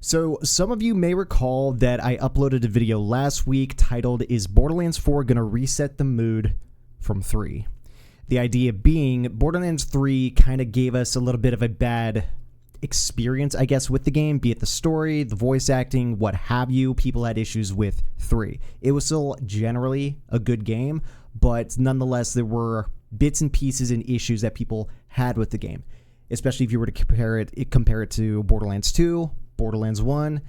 So some of you may recall that I uploaded a video last week titled, "Is Borderlands 4 gonna reset the mood from 3?" The idea being, Borderlands 3 kind of gave us a little bit of a bad experience, I guess, with the game, be it the story, the voice acting, what have you. People had issues with 3. It was still generally a good game, but nonetheless, there were bits and pieces and issues that people had with the game, especially if you were to compare it to Borderlands 2, Borderlands 1.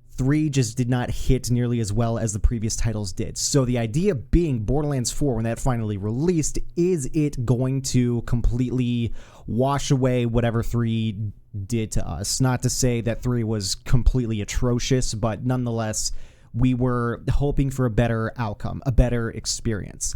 3 just did not hit nearly as well as the previous titles did. So the idea being, Borderlands 4, when that finally released, is it going to completely wash away whatever 3 did to us? Not to say that 3 was completely atrocious, but nonetheless, we were hoping for a better outcome, a better experience.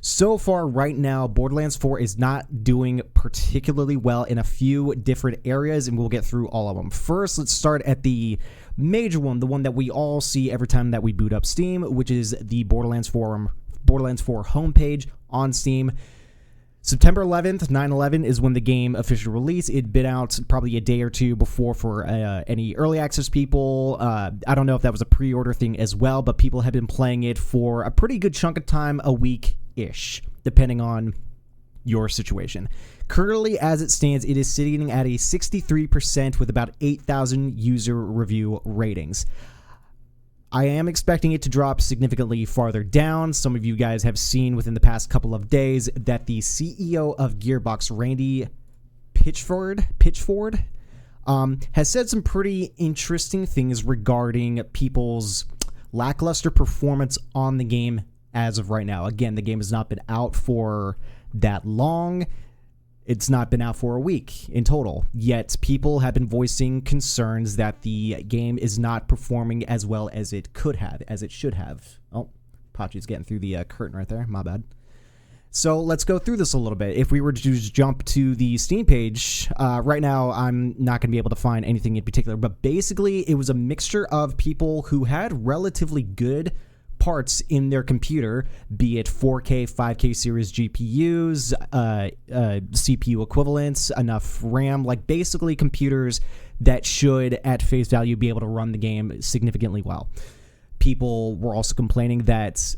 So far, right now, Borderlands 4 is not doing particularly well in a few different areas, and we'll get through all of them. First, let's start at the major one, the one that we all see every time that we boot up Steam, which is the Borderlands 4 homepage on Steam. September 11th, 9/11 is when the game officially released. It'd been out probably a day or two before for any early access people. I don't know if that was a pre-order thing as well, but people have been playing it for a pretty good chunk of time, a week-ish, depending on your situation. Currently, as it stands, it is sitting at a 63% with about 8,000 user review ratings. I am expecting it to drop significantly farther down. Some of you guys have seen within the past couple of days that the CEO of Gearbox, Randy Pitchford, has said some pretty interesting things regarding people's lackluster performance on the game as of right now. Again, the game has not been out for that long. It's not been out for a week in total, yet people have been voicing concerns that the game is not performing as well as it could have, as it should have. Oh, Pachi's getting through the curtain right there. My bad. So let's go through this a little bit. If we were to just jump to the Steam page, right now I'm not going to be able to find anything in particular, but basically it was a mixture of people who had relatively good parts in their computer, be it 4K, 5K series GPUs, CPU equivalents, enough RAM, like basically computers that should, at face value, be able to run the game significantly well. People were also complaining that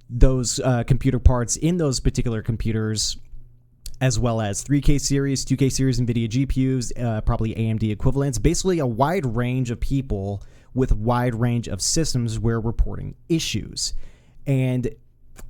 those computer parts in those particular computers, as well as 3K series, 2K series NVIDIA GPUs, probably AMD equivalents, basically a wide range of people with a wide range of systems were reporting issues. And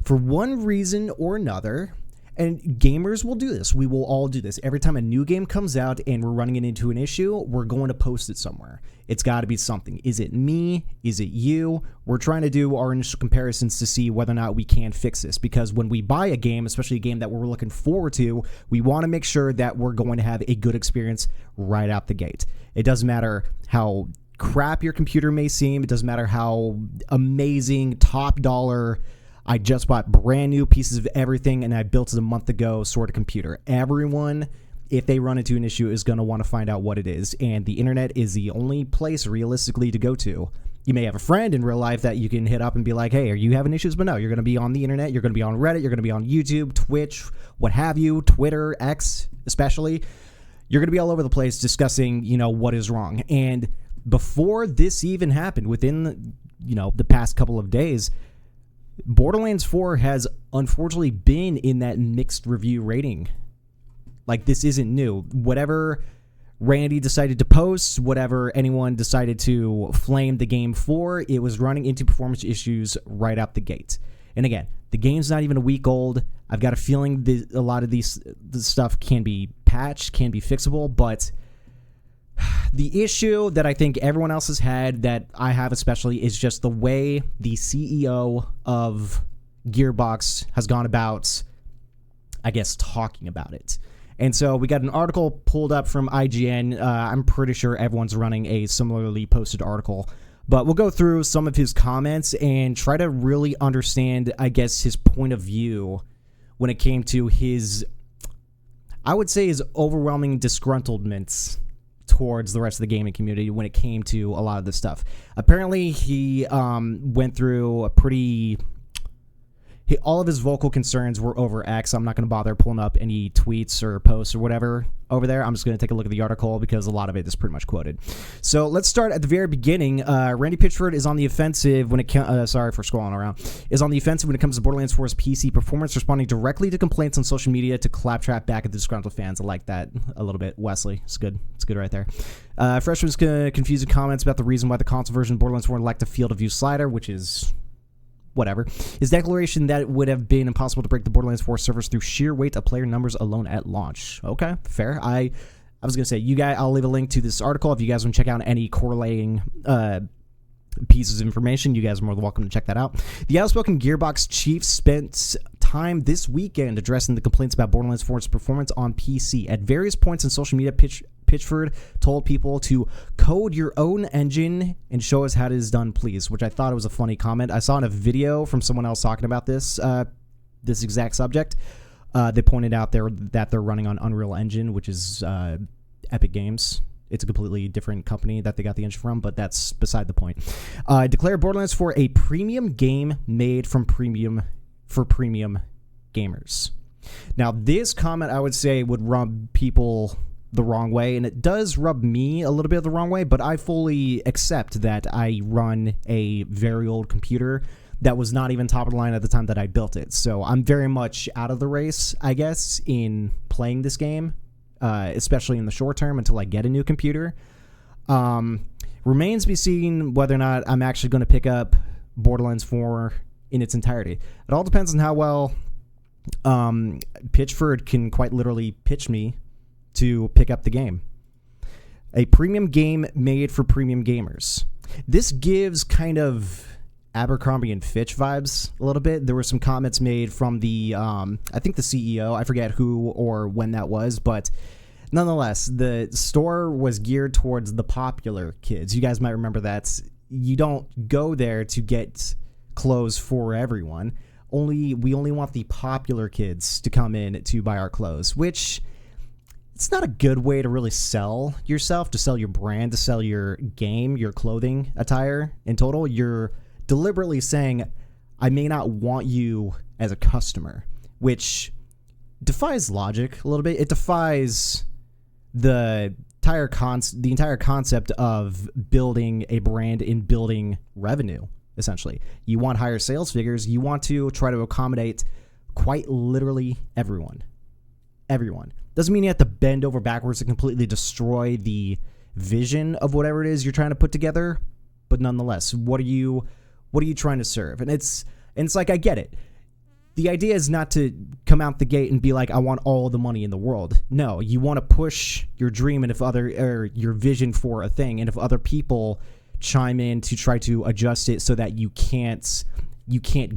for one reason or another, and gamers will do this, we will all do this. Every time a new game comes out and we're running it into an issue, we're going to post it somewhere. It's got to be something. Is it me? Is it you? We're trying to do our initial comparisons to see whether or not we can fix this, because when we buy a game, especially a game that we're looking forward to, we want to make sure that we're going to have a good experience right out the gate. It doesn't matter how crap your computer may seem. It doesn't matter how amazing, top dollar, I just bought brand new pieces of everything and I built it a month ago sort of computer. Everyone, if they run into an issue, is going to want to find out what it is, and the internet is the only place realistically to go to. You may have a friend in real life that you can hit up and be like, hey, are you having issues? But no, you're going to be on the internet, you're going to be on Reddit, you're going to be on YouTube, Twitch, what have you, Twitter, X especially. You're going to be all over the place discussing, what is wrong. And before this even happened, within, the past couple of days, Borderlands 4 has unfortunately been in that mixed review rating. Like, this isn't new. Whatever Randy decided to post, whatever anyone decided to flame the game for, it was running into performance issues right out the gate. And again, the game's not even a week old. I've got a feeling that a lot of this stuff can be patched, can be fixable, but the issue that I think everyone else has had, that I have especially, is just the way the CEO of Gearbox has gone about, I guess, talking about it. And so we got an article pulled up from IGN. I'm pretty sure everyone's running a similarly posted article. But we'll go through some of his comments and try to really understand, I guess, his point of view when it came to his, I would say, his overwhelming disgruntlements towards the rest of the gaming community when it came to a lot of this stuff. Apparently, he went through a pretty... all of his vocal concerns were over X. I'm not going to bother pulling up any tweets or posts or whatever over there. I'm just going to take a look at the article because a lot of it is pretty much quoted. So let's start at the very beginning. Randy Pitchford is on the offensive when it sorry for scrolling around. Is on the offensive when it comes to Borderlands 4's PC performance, responding directly to complaints on social media to claptrap back at the disgruntled fans. I like that a little bit. Wesley, it's good. It's good right there. Freshman's confusing comments about the reason why the console version of Borderlands 4 lacked a field of view slider, which is whatever. His declaration that it would have been impossible to break the Borderlands 4 servers through sheer weight of player numbers alone at launch. Okay, fair. I was going to say, you guys, I'll leave a link to this article if you guys want to check out any correlating pieces of information. You guys are more than welcome to check that out. The outspoken Gearbox chief spent time this weekend addressing the complaints about Borderlands 4's performance on PC. At various points in social media, Pitchford told people to code your own engine and show us how it is done, please, which I thought was a funny comment. I saw in a video from someone else talking about this exact subject. They pointed out that they're running on Unreal Engine, which is Epic Games. It's a completely different company that they got the engine from, but that's beside the point. Declared Borderlands 4 a premium game made for premium gamers. Now, this comment, I would say, would rub people the wrong way, and it does rub me a little bit the wrong way, but I fully accept that I run a very old computer that was not even top of the line at the time that I built it. So I'm very much out of the race, I guess, in playing this game, especially in the short term until I get a new computer. Remains to be seen whether or not I'm actually going to pick up Borderlands 4 in its entirety. It all depends on how well Pitchford can quite literally pitch me to pick up the game. A premium game made for premium gamers. This gives kind of Abercrombie and Fitch vibes a little bit. There were some comments made from the, I think the CEO, I forget who or when that was, but nonetheless, the store was geared towards the popular kids. You guys might remember that. You don't go there to get clothes for everyone. We only want the popular kids to come in to buy our clothes, which it's not a good way to really sell yourself, to sell your brand, to sell your game, your clothing attire in total. You're deliberately saying, I may not want you as a customer, which defies logic a little bit. It defies the entire concept of building a brand and building revenue, essentially. You want higher sales figures. You want to try to accommodate quite literally everyone. Everyone. Doesn't mean you have to bend over backwards to completely destroy the vision of whatever it is you're trying to put together, but nonetheless, what are you trying to serve? And it's like, I get it. The idea is not to come out the gate and be like, I want all the money in the world. No, you want to push your dream and your vision for a thing, and if other people chime in to try to adjust it so that you can't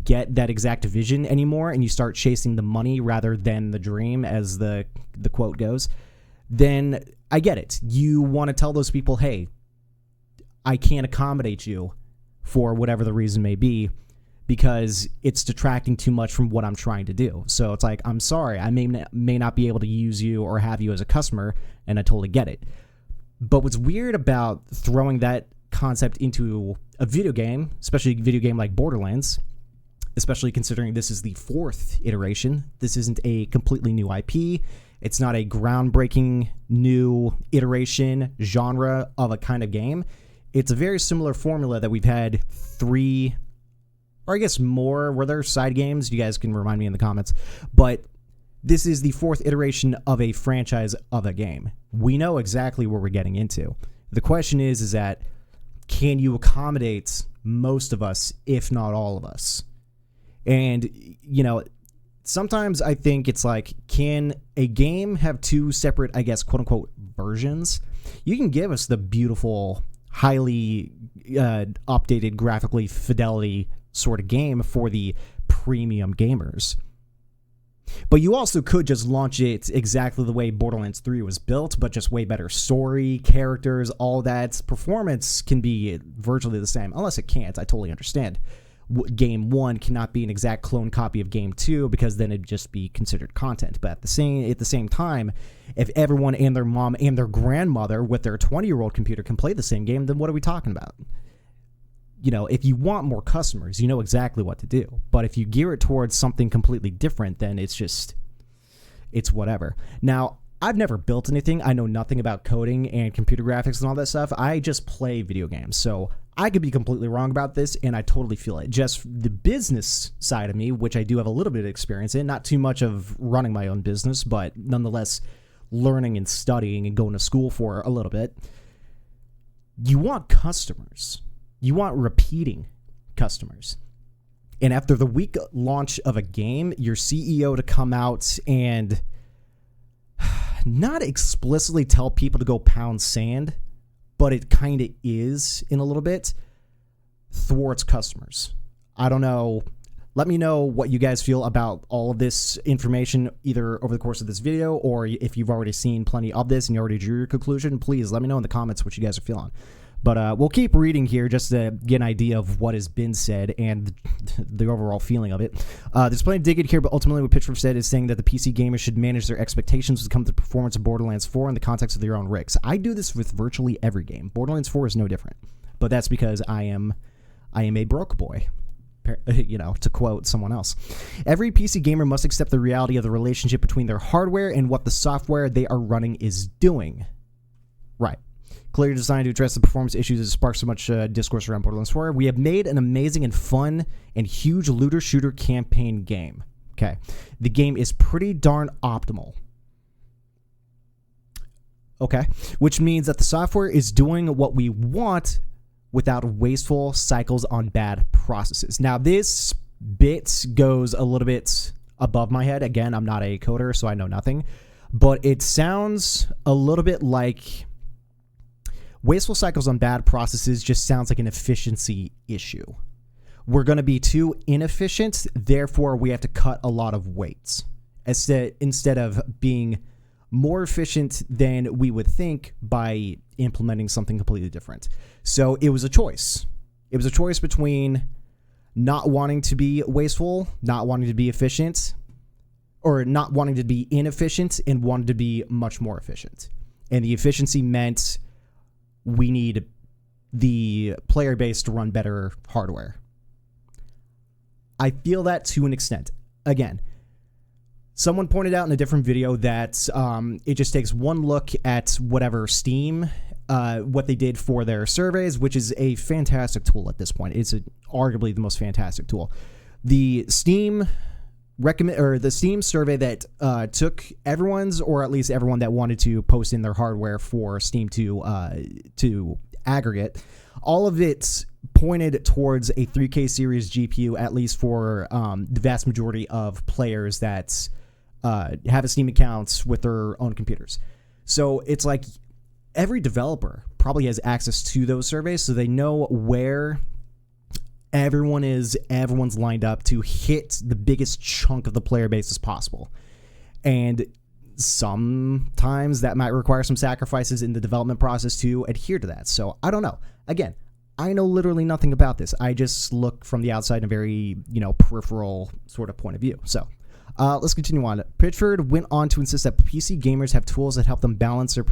get that exact vision anymore, and you start chasing the money rather than the dream, as the quote goes, then I get it. You want to tell those people, hey, I can't accommodate you for whatever the reason may be, because it's detracting too much from what I'm trying to do. So it's like, I'm sorry, I may not be able to use you or have you as a customer, and I totally get it. But what's weird about throwing that concept into a video game, especially a video game like Borderlands, especially considering this is the 4th iteration. This isn't a completely new IP. It's not a groundbreaking new iteration genre of a kind of game. It's a very similar formula that we've had 3, or I guess more. Were there side games? You guys can remind me in the comments. But this is the 4th iteration of a franchise of a game. We know exactly what we're getting into. The question is that can you accommodate most of us, if not all of us? And, sometimes I think it's like, can a game have 2 separate, I guess, quote-unquote versions? You can give us the beautiful, highly updated, graphically fidelity sort of game for the premium gamers. But you also could just launch it exactly the way Borderlands 3 was built, but just way better story, characters, all that. Performance can be virtually the same, unless it can't. I totally understand. Game 1 cannot be an exact clone copy of Game 2, because then it'd just be considered content. But at the same time, if everyone and their mom and their grandmother with their 20-year-old computer can play the same game, then what are we talking about? if you want more customers, you know exactly what to do. But if you gear it towards something completely different, then it's whatever. Now, I've never built anything. I know nothing about coding and computer graphics and all that stuff. I just play video games. So I could be completely wrong about this, and I totally feel it. Just the business side of me, which I do have a little bit of experience in, not too much of running my own business, but nonetheless learning and studying and going to school for a little bit. You want customers. You want repeating customers. And after the week launch of a game, your CEO to come out and not explicitly tell people to go pound sand, but it kind of is in a little bit, thwarts customers. I don't know. Let me know what you guys feel about all of this information, either over the course of this video, or if you've already seen plenty of this and you already drew your conclusion, please let me know in the comments what you guys are feeling. But we'll keep reading here just to get an idea of what has been said and the overall feeling of it. There's plenty to dig in here, but ultimately what Pitchfork said is saying that the PC gamers should manage their expectations when it comes to the performance of Borderlands 4 in the context of their own rigs. I do this with virtually every game. Borderlands 4 is no different. But that's because I am a broke boy, to quote someone else. Every PC gamer must accept the reality of the relationship between their hardware and what the software they are running is doing. Right. Clearly designed to address the performance issues that sparked so much discourse around Borderlands 4. We have made an amazing and fun and huge looter-shooter campaign game. Okay. The game is pretty darn optimal. Okay. Which means that the software is doing what we want without wasteful cycles on bad processes. Now, this bit goes a little bit above my head. Again, I'm not a coder, so I know nothing. But it sounds a little bit like wasteful cycles on bad processes just sounds like an efficiency issue. We're going to be too inefficient, therefore we have to cut a lot of weights. Instead of being more efficient than we would think by implementing something completely different. So it was a choice. It was a choice between not wanting to be wasteful, not wanting to be efficient, or not wanting to be inefficient and wanting to be much more efficient. And the efficiency meant we need the player base to run better hardware. I feel that to an extent. Again, someone pointed out in a different video that it just takes one look at whatever Steam, what they did for their surveys, which is a fantastic tool at this point. It's arguably the most fantastic tool. The Steam survey that took everyone's, or at least everyone that wanted to post in their hardware for Steam to aggregate, all of it pointed towards a 3K series GPU, at least for the vast majority of players that have a Steam account with their own computers. So it's like every developer probably has access to those surveys, so they know where everyone's lined up to hit the biggest chunk of the player base as possible. And sometimes that might require some sacrifices in the development process to adhere to that. So I don't know. Again, I know literally nothing about this. I just look from the outside in a very, peripheral sort of point of view. So let's continue on. Pitchford went on to insist that PC gamers have tools that help them balance their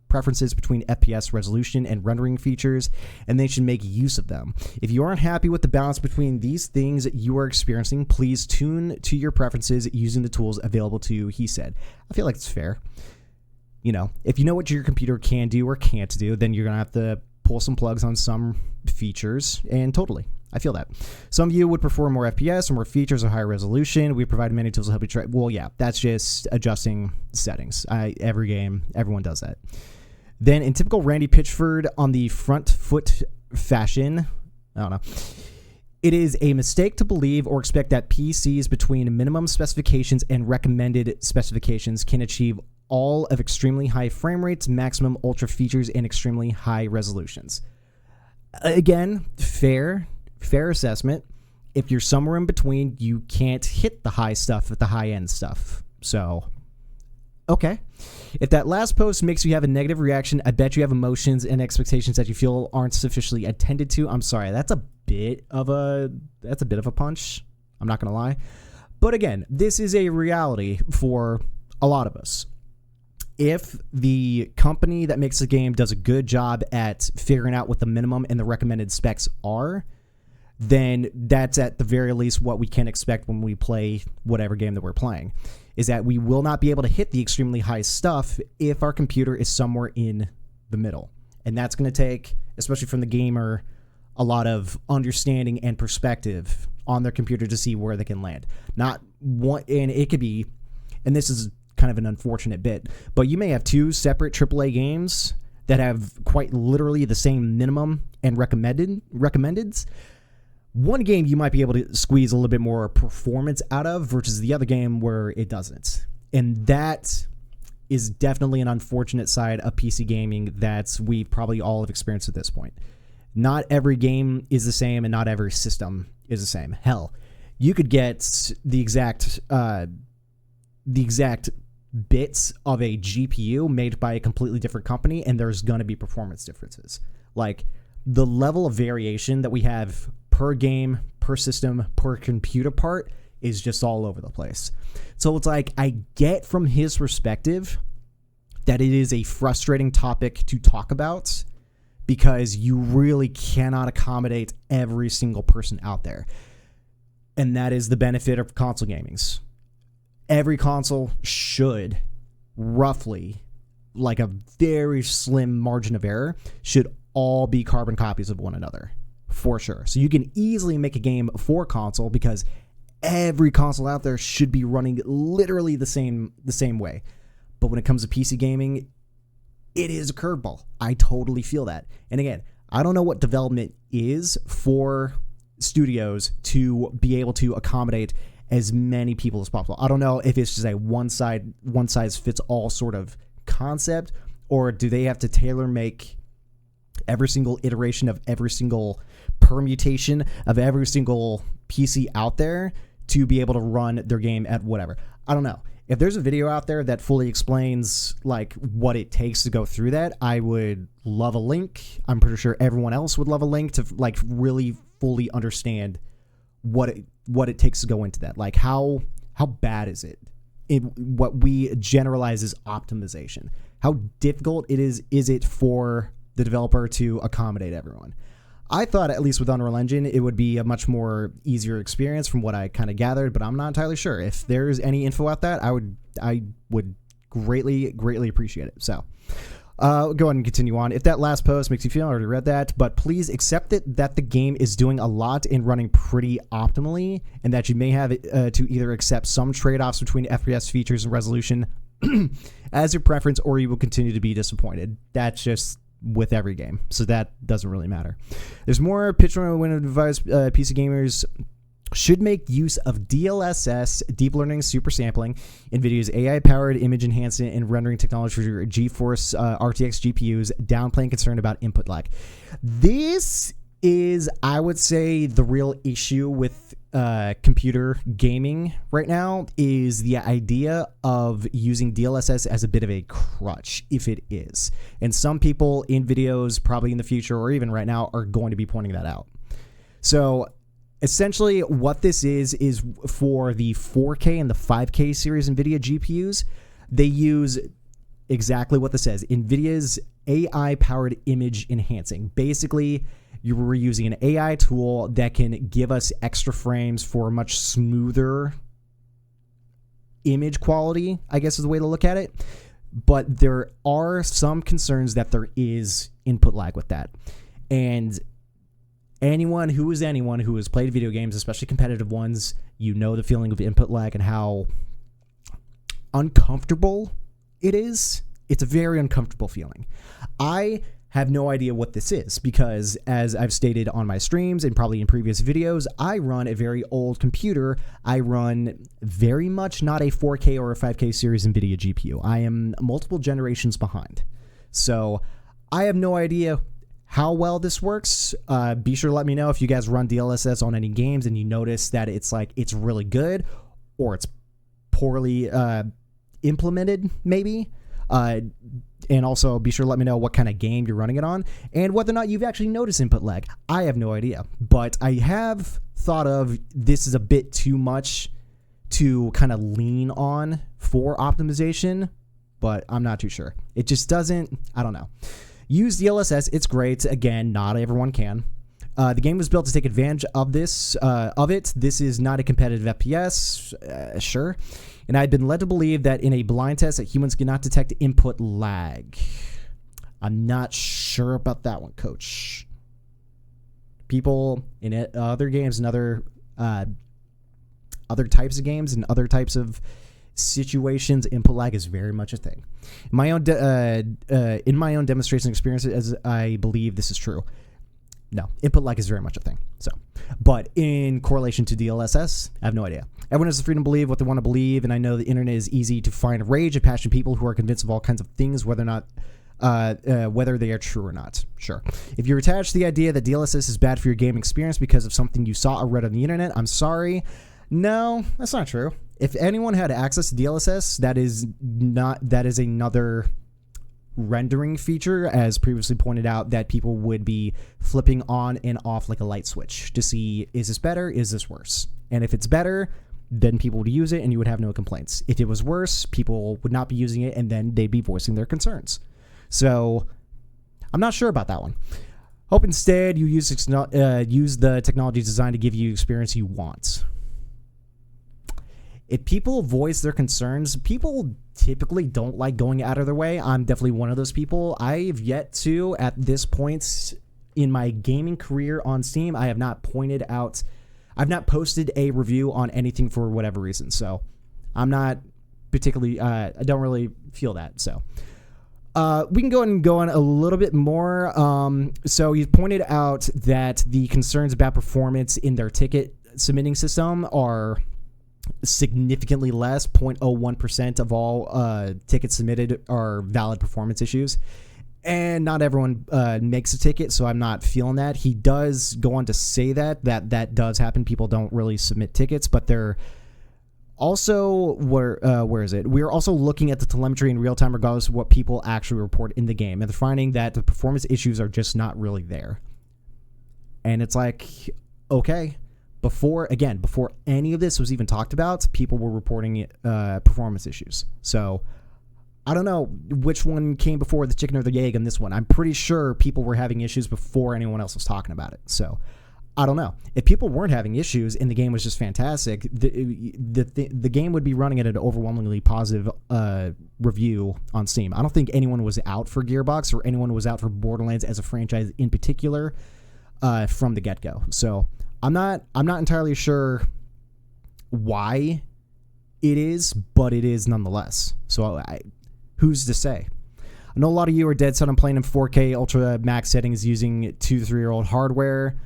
preferences between FPS resolution and rendering features, and they should make use of them. If you aren't happy with the balance between these things you are experiencing, please tune to your preferences using the tools available to you, he said. I feel like it's fair. If you know what your computer can do or can't do, then you're going to have to pull some plugs on some features, and totally. I feel that. Some of you would prefer more FPS or more features or higher resolution. We provide many tools to help you try. Well, yeah, that's just adjusting settings. Every game, everyone does that. Then in typical Randy Pitchford on the front foot fashion, I don't know. It is a mistake to believe or expect that PCs between minimum specifications and recommended specifications can achieve all of extremely high frame rates, maximum ultra features, and extremely high resolutions. Again, fair assessment. If you're somewhere in between, you can't hit the high stuff at the high end stuff. So, okay. If that last post makes you have a negative reaction, I bet you have emotions and expectations that you feel aren't sufficiently attended to. I'm sorry. That's a bit of a punch. I'm not going to lie. But again, this is a reality for a lot of us. if the company that makes the game does a good job at figuring out what the minimum and the recommended specs are, then that's at the very least what we can expect when we play whatever game that we're playing, is that we will not be able to hit the extremely high stuff if our computer is somewhere in the middle. And that's going to take, especially from the gamer, a lot of understanding and perspective on their computer to see where they can land. Not one, and it could be, and this is kind of an unfortunate bit, but you may have two separate AAA games that have quite literally the same minimum and recommendeds. One game you might be able to squeeze a little bit more performance out of versus the other game where it doesn't. And that is definitely an unfortunate side of PC gaming that we probably all have experienced at this point. Not every game is the same and not every system is the same. Hell, you could get the exact bits of a GPU made by a completely different company, and there's going to be performance differences. Like, the level of variation that we have per game, per system, per computer part is just all over the place. So it's like, I get from his perspective that it is a frustrating topic to talk about because you really cannot accommodate every single person out there. And that is the benefit of console gamings. Every console should roughly, like a very slim margin of error, should all be carbon copies of one another, for sure. So you can easily make a game for console because every console out there should be running literally the same way. But when it comes to PC gaming, it is a curveball. I totally feel that. And again, I don't know what development is for studios to be able to accommodate as many people as possible. I don't know if it's just a one size fits all sort of concept, or do they have to tailor make every single iteration of every single permutation of every single PC out there to be able to run their game at whatever. I don't know. If there's a video out there that fully explains like what it takes to go through that, I would love a link. I'm pretty sure everyone else would love a link to like really fully understand what it takes to go into that. Like how bad is it? What we generalize as optimization. How difficult is it for the developer to accommodate everyone? I thought, at least with Unreal Engine, it would be a much more easier experience from what I kind of gathered, but I'm not entirely sure. If there's any info out that, I would greatly appreciate it. So go ahead and continue on. If that last post makes you feel, I already read that, but please accept it that the game is doing a lot and running pretty optimally, and that you may have to either accept some trade-offs between FPS features and resolution as your preference, or you will continue to be disappointed. That's just with every game, so that doesn't really matter. There's more picture when advised PC gamers should make use of DLSS, deep learning super sampling, NVIDIA's AI-powered image enhancement and rendering technology for your GeForce RTX GPUs, downplaying concern about input lag. This is, I would say, the real issue with computer gaming right now, is the idea of using DLSS as a bit of a crutch, if it is. And some people in videos, probably in the future or even right now, are going to be pointing that out. So essentially what this is for the 4K and the 5K series NVIDIA GPUs, they use exactly what this says, NVIDIA's AI-powered image enhancing. Basically, we're using an AI tool that can give us extra frames for a much smoother image quality, I guess is the way to look at it. But there are some concerns that there is input lag with that. And anyone who has played video games, especially competitive ones, you know the feeling of input lag and how uncomfortable it is. It's a very uncomfortable feeling. I have no idea what this is because, as I've stated on my streams and probably in previous videos, I run a very old computer. I run very much not a 4K or a 5K series NVIDIA GPU. I am multiple generations behind. So I have no idea how well this works. Be sure to let me know if you guys run DLSS on any games and you notice that it's really good or it's poorly implemented, maybe. And also be sure to let me know what kind of game you're running it on and whether or not you've actually noticed input lag. I have no idea, but I have thought of this is a bit too much to kind of lean on for optimization but I'm not too sure. It just doesn't, I don't know. Use DLSS, it's great. Again, not everyone can. The game was built to take advantage of this, This is not a competitive FPS, sure. And I'd been led to believe that in a blind test that humans cannot detect input lag. I'm not sure about that one, Coach. People in other games and other types of games and other types of situations, input lag is very much a thing. In my own demonstration experiences, I believe this is true. No, input lag is very much a thing. So, but in correlation to DLSS, I have no idea. Everyone has the freedom to believe what they want to believe, and I know the internet is easy to find rage and passionate people who are convinced of all kinds of things, whether they are true or not. Sure. If you're attached to the idea that DLSS is bad for your gaming experience because of something you saw or read on the internet, I'm sorry. No, that's not true. If anyone had access to DLSS, that is another rendering feature, as previously pointed out, that people would be flipping on and off like a light switch to see, is this better, is this worse? And if it's better, then people would use it and you would have no complaints. If it was worse, people would not be using it and then they'd be voicing their concerns. So I'm not sure about that one. Hope instead you use the technology designed to give you the experience you want. If people voice their concerns, people typically don't like going out of their way. I'm definitely one of those people. I've yet to, at this point in my gaming career on Steam, I've not posted a review on anything for whatever reason. So I'm not particularly, I don't really feel that. So we can go ahead and go on a little bit more. So you pointed out that the concerns about performance in their ticket submitting system are significantly less. 0.01% of all tickets submitted are valid performance issues, and not everyone makes a ticket, so I'm not feeling that. He does go on to say that does happen. People don't really submit tickets, but they're also, where is it? We're also looking at the telemetry in real time regardless of what people actually report in the game, and they're finding that the performance issues are just not really there. And it's like, okay, before any of this was even talked about, people were reporting performance issues. So I don't know which one came before, the chicken or the egg on this one. I'm pretty sure people were having issues before anyone else was talking about it. So I don't know. If people weren't having issues and the game was just fantastic, the game would be running at an overwhelmingly positive review on Steam. I don't think anyone was out for Gearbox or anyone was out for Borderlands as a franchise in particular from the get-go. So I'm not entirely sure why it is, but it is nonetheless. So who's to say? I know a lot of you are dead set on playing in 4K Ultra Max settings using 2 to 3 year old hardware.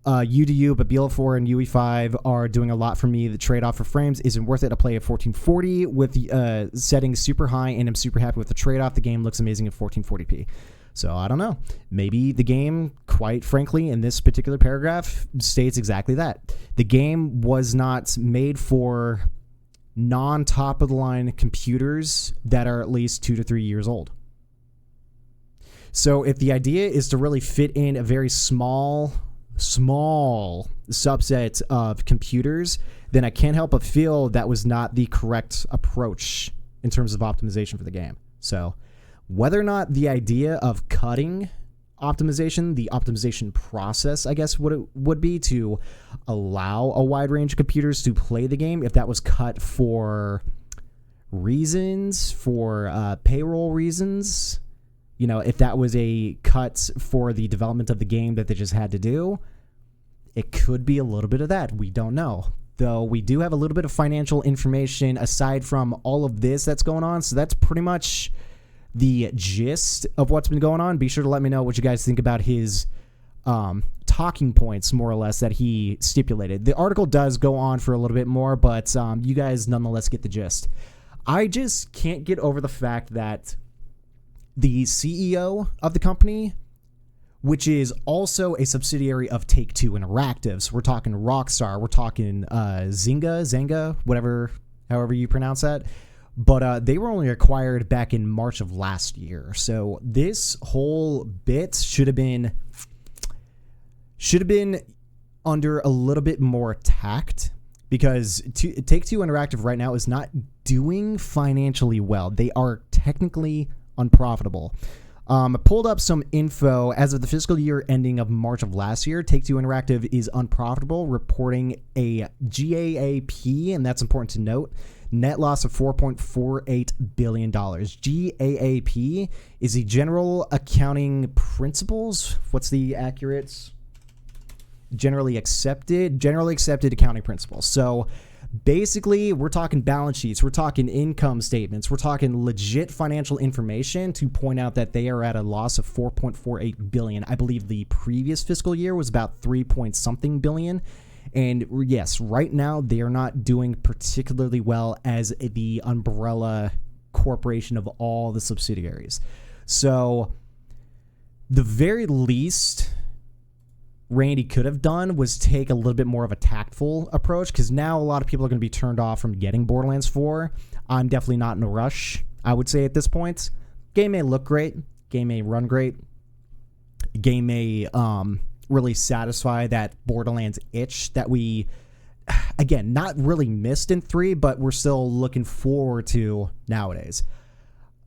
You do you, but BL4 and UE5 are doing a lot for me. The trade-off for frames isn't worth it. I play at 1440 with settings super high, and I'm super happy with the trade-off. The game looks amazing at 1440p. So I don't know. Maybe the game, quite frankly, in this particular paragraph, states exactly that. The game was not made for non-top-of-the-line computers that are at least 2 to 3 years old. So if the idea is to really fit in a very small subset of computers, then I can't help but feel that was not the correct approach in terms of optimization for the game. So whether or not the idea of cutting optimization, the optimization process, I guess what it would be to allow a wide range of computers to play the game, if that was cut for reasons, for payroll reasons, you know, if that was a cut for the development of the game that they just had to do, it could be a little bit of that. We don't know. Though we do have a little bit of financial information aside from all of this that's going on. So that's pretty much the gist of what's been going on. Be sure to let me know what you guys think about his talking points, more or less, that he stipulated. The article does go on for a little bit more, but you guys nonetheless get the gist. I just can't get over the fact that the CEO of the company, which is also a subsidiary of Take-Two Interactive, so we're talking Rockstar, we're talking Zynga, however you pronounce that, but they were only acquired back in March of last year. So this whole bit should have been under a little bit more tact, because Take-Two Interactive right now is not doing financially well. They are technically unprofitable. I pulled up some info. As of the fiscal year ending of March of last year, Take-Two Interactive is unprofitable, reporting a GAAP, and that's important to note, net loss of $4.48 billion. GAAP is the General Accounting Principles. What's the accurate? Generally accepted accounting principles. So basically, we're talking balance sheets, we're talking income statements, we're talking legit financial information to point out that they are at a loss of $4.48 billion. I believe the previous fiscal year was about 3 point something billion. And yes, right now they are not doing particularly well as the umbrella corporation of all the subsidiaries. So the very least Randy could have done was take a little bit more of a tactful approach, because now a lot of people are going to be turned off from getting Borderlands 4. I'm definitely not in a rush, I would say, at this point. Game may look great. Game may run great. Game may really satisfy that Borderlands itch that we, again, not really missed in 3, but we're still looking forward to nowadays.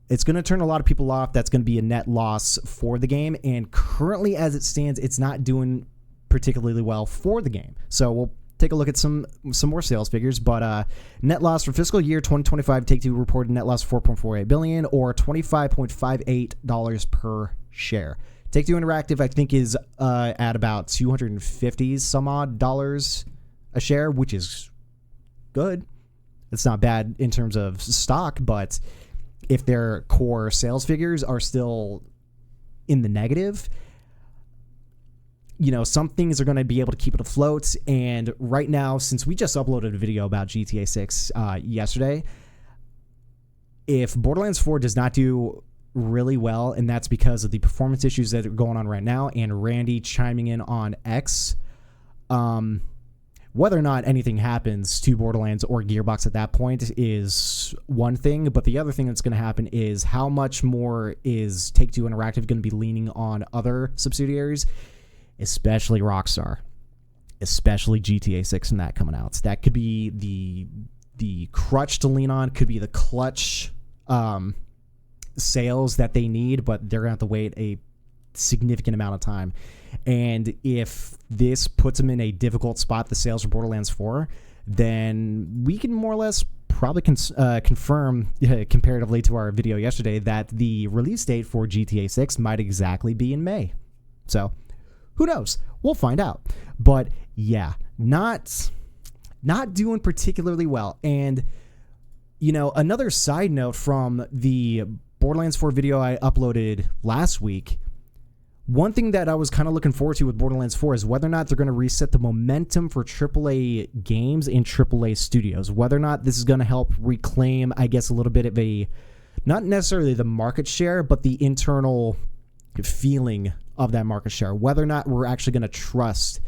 It's going to turn a lot of people off. That's going to be a net loss for the game. And currently, as it stands, it's not doing particularly well for the game. So we'll take a look at some more sales figures. But net loss for fiscal year 2025, Take-Two reported net loss of $4.48 billion, or $25.58 per share. Take-Two Interactive, I think, is at about $250 some odd dollars a share, which is good. It's not bad in terms of stock, but if their core sales figures are still in the negative, some things are going to be able to keep it afloat. And right now, since we just uploaded a video about GTA 6 yesterday, if Borderlands 4 does not do really well, and that's because of the performance issues that are going on right now, and Randy chiming in on X, whether or not anything happens to Borderlands or Gearbox at that point is one thing, but the other thing that's going to happen is how much more is Take-Two Interactive going to be leaning on other subsidiaries, especially Rockstar, especially GTA 6 and that coming out. So that could be the crutch to lean on, could be the clutch sales that they need, but they're going to have to wait a significant amount of time. And if this puts them in a difficult spot, the sales for Borderlands 4, then we can more or less probably confirm, comparatively to our video yesterday, that the release date for GTA 6 might exactly be in May. So who knows? We'll find out. But yeah, not doing particularly well. And another side note from the Borderlands 4 video I uploaded last week, one thing that I was kind of looking forward to with Borderlands 4 is whether or not they're going to reset the momentum for AAA games in AAA studios. Whether or not this is going to help reclaim, I guess, a little bit of a, not necessarily the market share, but the internal feeling of that market share. Whether or not we're actually going to trust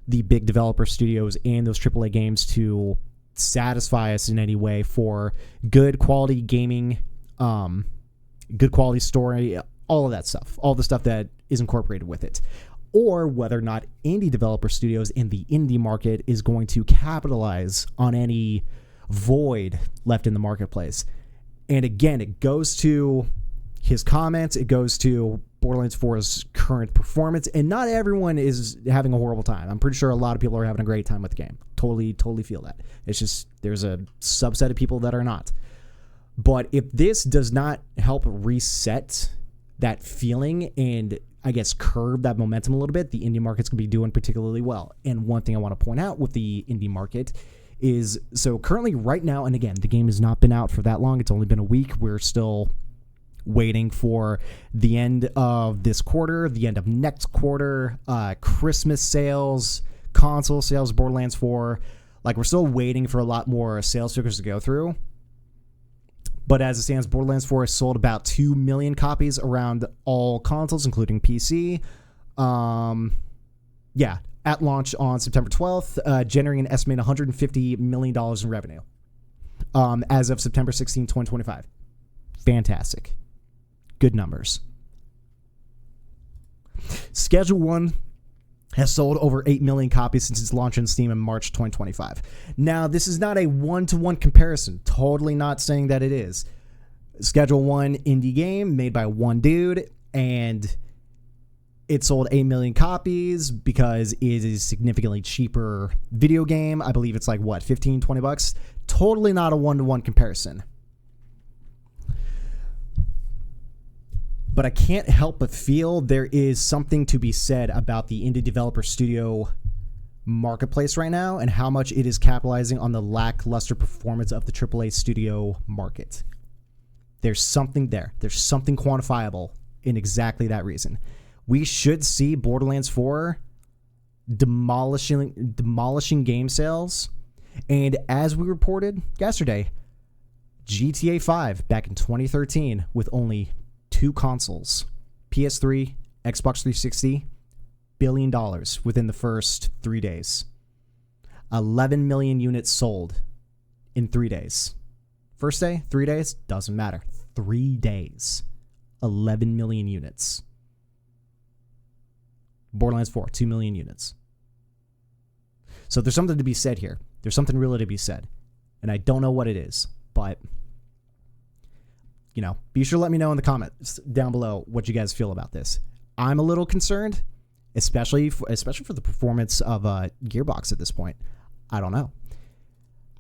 the big developer studios and those AAA games to satisfy us in any way for good quality gaming, good quality story, all of that stuff, all the stuff that is incorporated with it, or whether or not indie developer studios in the indie market is going to capitalize on any void left in the marketplace. And again, it goes to his comments, it goes to Borderlands 4's current performance, and not everyone is having a horrible time. I'm pretty sure a lot of people are having a great time with the game. Totally feel that. It's just there's a subset of people that are not. But if this does not help reset that feeling and, I guess, curb that momentum a little bit, the indie market's going to be doing particularly well. And one thing I want to point out with the indie market is, so currently right now, and again, the game has not been out for that long. It's only been a week. We're still waiting for the end of this quarter, the end of next quarter, Christmas sales, console sales, Borderlands 4. Like, we're still waiting for a lot more sales figures to go through. But as it stands, Borderlands 4 has sold about 2 million copies around all consoles, including PC. At launch on September 12th, generating an estimated $150 million in revenue as of September 16, 2025. Fantastic. Good numbers. Schedule 1 has sold over 8 million copies since its launch on Steam in March 2025. Now, this is not a one-to-one comparison. Totally not saying that it is. Schedule 1 indie game made by one dude, and it sold 8 million copies because it is a significantly cheaper video game. I believe it's like, what, 15, 20 bucks? Totally not a one-to-one comparison. But I can't help but feel there is something to be said about the indie developer studio marketplace right now and how much it is capitalizing on the lackluster performance of the AAA studio market. There's something there. There's something quantifiable in exactly that reason. We should see Borderlands 4 demolishing game sales. And as we reported yesterday, GTA 5 back in 2013 with only 2 consoles, PS3, Xbox 360, $1 billion within the first 3 days. 11 million units sold in 3 days. First day, 3 days, doesn't matter. 3 days, 11 million units. Borderlands 4, 2 million units. So there's something to be said here. There's something really to be said. And I don't know what it is, but, you know, be sure to let me know in the comments down below what you guys feel about this. I'm a little concerned, especially for the performance of Gearbox at this point. I don't know.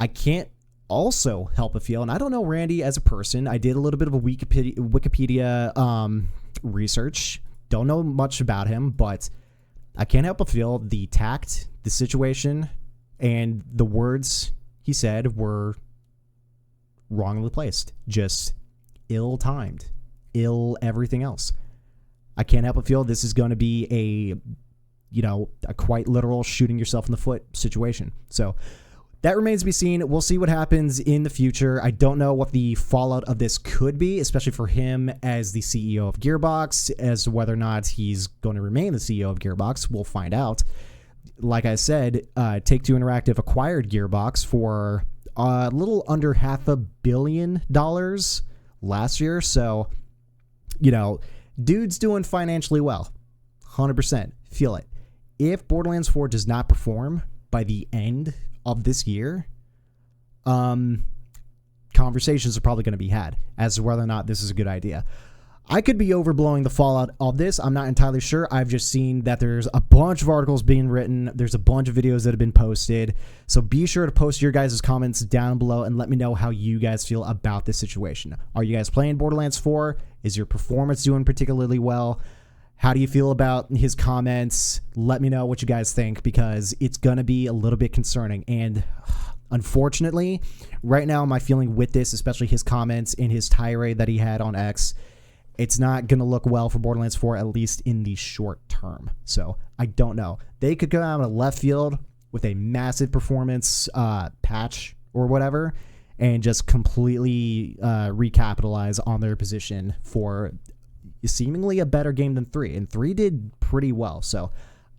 I can't also help but feel, and I don't know Randy as a person. I did a little bit of a Wikipedia research. Don't know much about him, but I can't help but feel the tact, the situation, and the words he said were wrongly placed. Just ill-timed. Ill everything else. I can't help but feel this is going to be a quite literal shooting yourself in the foot situation. So that remains to be seen. We'll see what happens in the future. I don't know what the fallout of this could be, especially for him as the CEO of Gearbox, as to whether or not he's going to remain the CEO of Gearbox. We'll find out. Like I said, Take-Two Interactive acquired Gearbox for a little under $500 million last year. So, dude's doing financially well. 100%. Feel it. If Borderlands 4 does not perform by the end of this year, conversations are probably going to be had as to whether or not this is a good idea. I could be overblowing the fallout of this. I'm not entirely sure. I've just seen that there's a bunch of articles being written. There's a bunch of videos that have been posted. So be sure to post your guys' comments down below and let me know how you guys feel about this situation. Are you guys playing Borderlands 4? Is your performance doing particularly well? How do you feel about his comments? Let me know what you guys think, because it's going to be a little bit concerning. And unfortunately, right now my feeling with this, especially his comments and his tirade that he had on X, it's not going to look well for Borderlands 4, at least in the short term. So I don't know. They could come out of left field with a massive performance patch or whatever and just completely recapitalize on their position for seemingly a better game than 3. And 3 did pretty well. So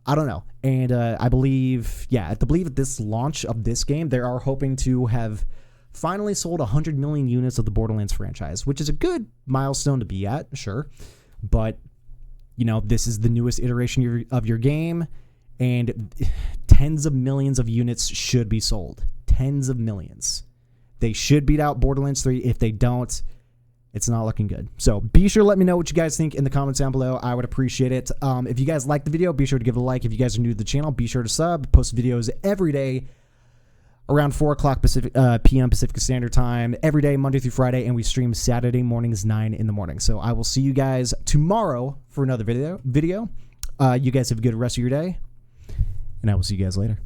I don't know. And I believe, at this launch of this game, they are hoping to have finally sold 100 million units of the Borderlands franchise, which is a good milestone to be at, sure. But, this is the newest iteration of your game, and tens of millions of units should be sold. Tens of millions. They should beat out Borderlands 3. If they don't, it's not looking good. So be sure to let me know what you guys think in the comments down below. I would appreciate it. If you guys like the video, be sure to give it a like. If you guys are new to the channel, be sure to sub. Post videos every day around 4 o'clock p.m. Pacific Standard Time, every day, Monday through Friday, and we stream Saturday mornings, 9 in the morning. So I will see you guys tomorrow for another video. You guys have a good rest of your day, and I will see you guys later.